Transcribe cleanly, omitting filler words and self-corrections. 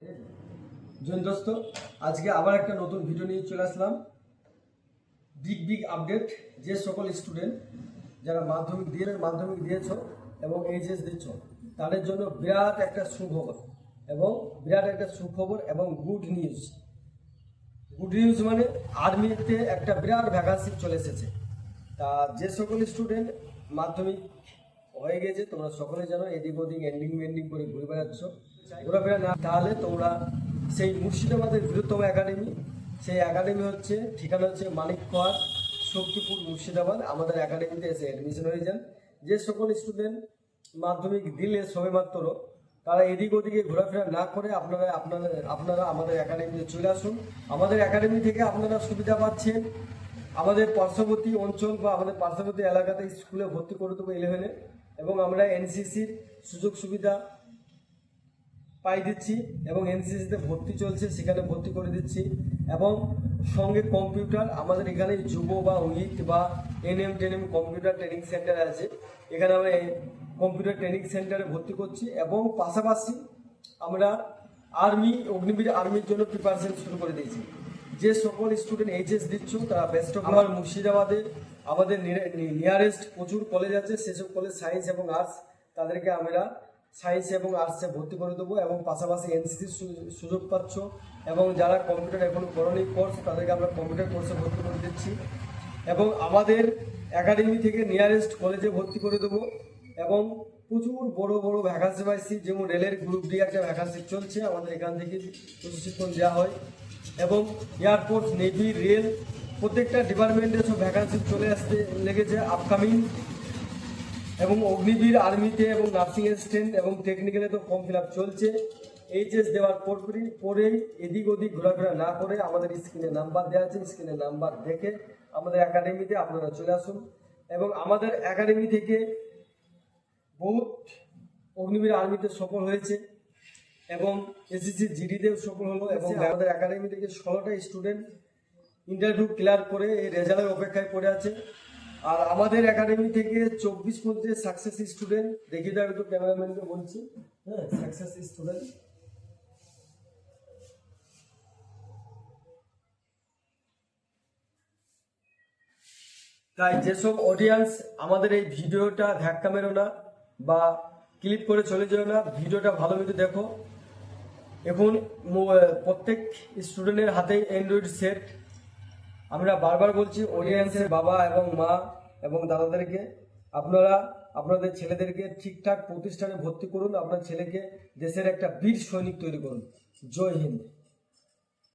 জৈন দোস্ত, আজকে আবার একটা নতুন ভিডিও নিয়ে চলে আসলাম। Big update. যে সকল স্টুডেন্ট যারা মাধ্যমিক দিয়েছ এবং এইচএস দিচ্ছ তাদের জন্য বিরাট একটা সুখবর এবং গুড নিউজ মানে আর্মিতে একটা বিরাট ভ্যাকান্সি চলে এসেছে। তা যে সকল স্টুডেন্ট মাধ্যমিক হয়ে গেছে তোমরা সকলে জানো, এদিক ওদিক এন্ডিং করে ঘুরে বেড়াচ্ছ, ঘোরাফেরা না, তাহলে তোমরা সেই মুর্শিদাবাদের বৃহত্তম একাডেমি, সেই একাডেমি হচ্ছে ঠিকানা হচ্ছে মানিকপাড়, শক্তিপুর, মুর্শিদাবাদ। আমাদের একাডেমিতে এসে অ্যাডমিশন হয়ে যান। যে সকল স্টুডেন্ট মাধ্যমিক দিলে সবেমাত্র তারা এদিক ওদিকে ঘোরাফেরা না করে আপনারা আমাদের একাডেমিতে চলে আসুন। আমাদের একাডেমি থেকে আপনারা সুবিধা পাচ্ছেন। আমাদের পার্শ্ববর্তী অঞ্চল বা আমাদের পার্শ্ববর্তী এলাকাতে স্কুলে ভর্তি করে দেবো 11-এ, এবং আমরা এনসিসির সুযোগ সুবিধা পাই দিচ্ছি এবং এনসিসিতে ভর্তি চলছে, সেখানে ভর্তি করে দিচ্ছি। এবং সঙ্গে কম্পিউটার, আমাদের এখানে যুব বা উইথ বা এনএম কম্পিউটার ট্রেনিং সেন্টার আছে, এখানে আমরা কম্পিউটার ট্রেনিং সেন্টারে ভর্তি করছি। এবং পাশাপাশি আমরা অগ্নিবীর আর্মির জন্য প্রিপারেশন শুরু করে দিয়েছি। যে সকল স্টুডেন্ট এইচএস দিচ্ছ তারা বেস্ট অফ আমার মুর্শিদাবাদে আমাদের নিয়ারেস্ট প্রচুর কলেজ আছে, সেসব কলেজ সায়েন্স এবং আর্টস, তাদেরকে আমরা সায়েন্স এবং আর্টসে ভর্তি করে দেবো। এবং পাশাপাশি এনসিসির সুযোগ পাচ্ছ, এবং যারা কম্পিউটার এখন করণিক কোর্স তাদেরকে আমরা কম্পিউটার কোর্সে ভর্তি করে দিচ্ছি। এবং আমাদের একাডেমি থেকে নিয়ারেস্ট কলেজে ভর্তি করে দেবো। এবং প্রচুর বড় ভ্যাকান্সি পাইছি, যেমন রেলের গ্রুপ ডি একটা ভ্যাকান্সি চলছে, আমাদের এখান থেকে প্রশিক্ষণ দেওয়া হয়। এবং এয়ারপোর্ট, নেভি, রেল, প্রত্যেকটা ডিপার্টমেন্টে সব ভ্যাকান্সি চলে আসতে লেগেছে আপকামিং। এবং অগ্নিবীর আর্মিতে এবং নার্সিং অ্যাসিস্ট্যান্ট এবং টেকনিক্যালে তো ফর্ম ফিল আপ চলছে। এইচএস দেওয়ার পরেই এদিক ওদিক ঘোরাফেরা না করে আমাদের স্ক্রিনে নাম্বার দেওয়া আছে, স্ক্রিনে নাম্বার দেখে আমাদের একাডেমিতে আপনারা চলে আসুন। এবং আমাদের একাডেমি থেকে বহুত অগ্নিবীর আর্মিতে সফল হয়েছে এবং এসএসসি জিডিতেও সফল হলো। এবং আমাদের একাডেমি থেকে 16টা স্টুডেন্ট ইন্টারভিউ ক্লিয়ার করে এই রেজাল্টের অপেক্ষায় পড়ে আছে। আর আমাদের একাডেমি থেকে 24-25 সাকসেস স্টুডেন্ট দেখিয়ে দেওয়া, একটু ক্যামেরাম্যানকে বলছি, হ্যাঁ, সাকসেস স্টুডেন্ট। তাই যেসব অডিয়েন্স আমাদের এই ভিডিওটা ধাক্কা মেরো না বা ক্লিক করে চলে যাও না, ভিডিওটা ভালো মতো দেখো। এখন প্রত্যেক স্টুডেন্টের হাতেই অ্যান্ড্রয়েড সেট। আমরা বারবার বলছি অডিয়েন্সের বাবা এবং মা এবং দাদাদেরকে, আপনারা আপনাদের ছেলেদেরকে ঠিকঠাক প্রতিষ্ঠানে ভর্তি করুন, আপনার ছেলেকে দেশের একটা বীর সৈনিক তৈরি করুন। জয় হিন্দ।